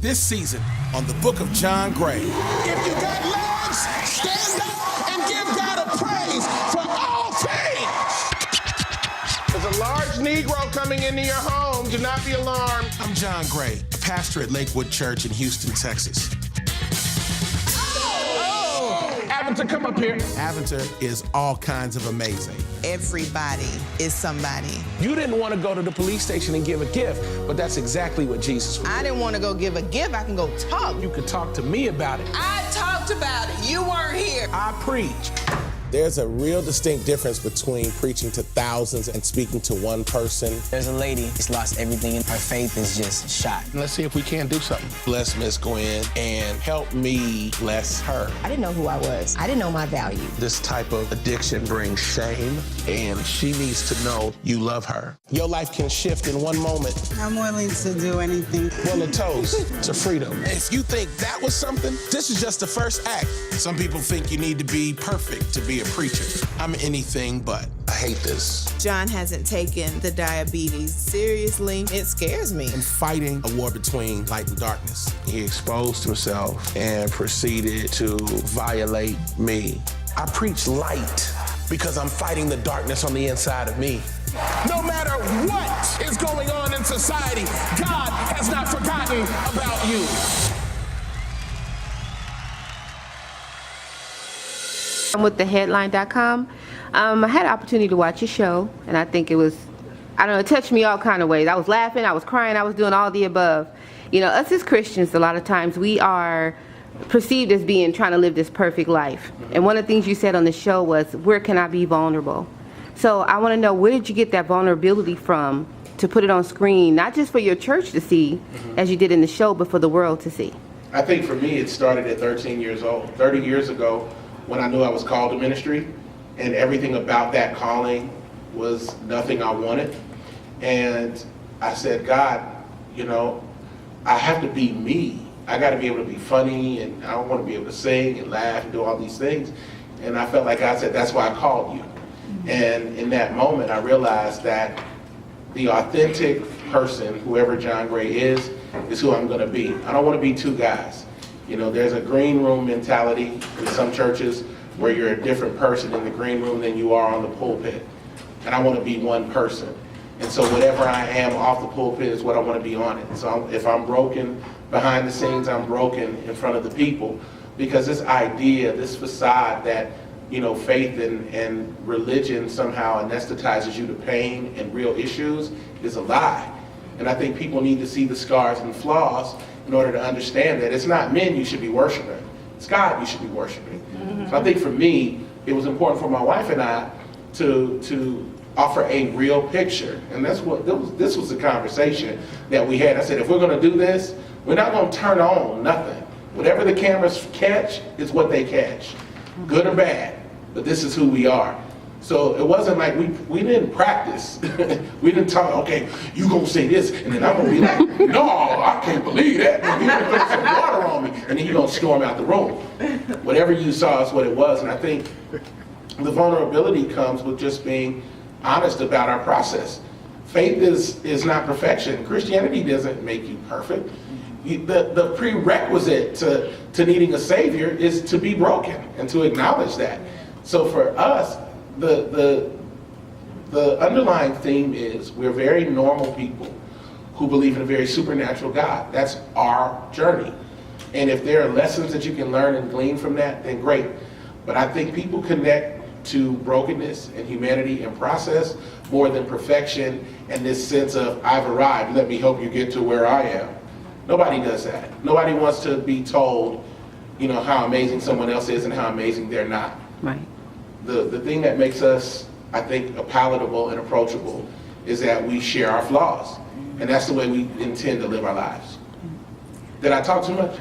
This season on the Book of John Gray. If you got legs, stand up and give God a praise for all things. There's a large Negro coming into your home. Do not be alarmed. I'm John Gray, pastor at Lakewood Church in Houston, Texas. Aventer, come up here. Aventer is all kinds of amazing. Everybody is somebody. You didn't want to go to the police station and give a gift, but that's exactly what Jesus would do. I didn't want to go give a gift. I can go talk. You could talk to me about it. I talked about it. You weren't here. I preach. There's a real distinct difference between preaching to thousands and speaking to one person. There's a lady who's lost everything and her faith is just shot. Let's see if we can do something. Bless Miss Gwen and help me bless her. I didn't know who I was. I didn't know my value. This type of addiction brings shame, and she needs to know you love her. Your life can shift in one moment. I'm willing to do anything. Well, a toast to freedom. If you think that was something, this is just the first act. Some people think you need to be perfect to be a preacher. I'm anything but. I hate this. John hasn't taken the diabetes seriously. It scares me. I'm fighting a war between light and darkness. He exposed himself and proceeded to violate me. I preach light because I'm fighting the darkness on the inside of me. No matter what is going on in society, God has not forgotten about you. I'm with THAheadline.com. I had an opportunity to watch your show, and I think it was, I don't know, it touched me all kind of ways. I was laughing, I was crying, I was doing all the above. You know, us as Christians, a lot of times we are perceived as being trying to live this perfect life. And one of the things you said on the show was, where can I be vulnerable? So I want to know, where did you get that vulnerability from to put it on screen, not just for your church to see, as you did in the show, but for the world to see? I think for me, it started at 13 years old. 30 years ago, when I knew I was called to ministry, and everything about that calling was nothing I wanted. And I said, God, you know, I have to be me. I got to be able to be funny, and I don't want to be able to sing and laugh and do all these things. And I felt like God said, that's why I called you. And in that moment, I realized that the authentic person, whoever John Gray is who I'm going to be. I don't want to be two guys. You know, there's a green room mentality in some churches where you're a different person in the green room than you are on the pulpit. And I want to be one person. And so whatever I am off the pulpit is what I want to be on it. So if I'm broken behind the scenes, I'm broken in front of the people. Because this idea, this facade that, you know, faith and religion somehow anesthetizes you to pain and real issues is a lie. And I think people need to see the scars and flaws in order to understand that it's not men you should be worshiping. It's God you should be worshiping. So I think for me, it was important for my wife and I to offer a real picture. And this was the conversation that we had. I said, if we're going to do this, we're not going to turn on nothing. Whatever the cameras catch is what they catch, good or bad. But this is who we are. So it wasn't like we didn't practice. We didn't talk, okay, you gonna say this, and then I'm gonna be like, no, I can't believe that. And you're gonna throw some water on me, and then you're gonna storm out the room. Whatever you saw is what it was, and I think the vulnerability comes with just being honest about our process. Faith is not perfection. Christianity doesn't make you perfect. The prerequisite to needing a savior is to be broken and to acknowledge that. So for us, the underlying theme is we're very normal people who believe in a very supernatural God. That's our journey. And if there are lessons that you can learn and glean from that, then great. But I think people connect to brokenness and humanity and process more than perfection and this sense of, I've arrived, let me help you get to where I am. Nobody does that. Nobody wants to be told, you know, how amazing someone else is and how amazing they're not. Right. The thing that makes us, I think, palatable and approachable is that we share our flaws. And that's the way we intend to live our lives. Did I talk too much?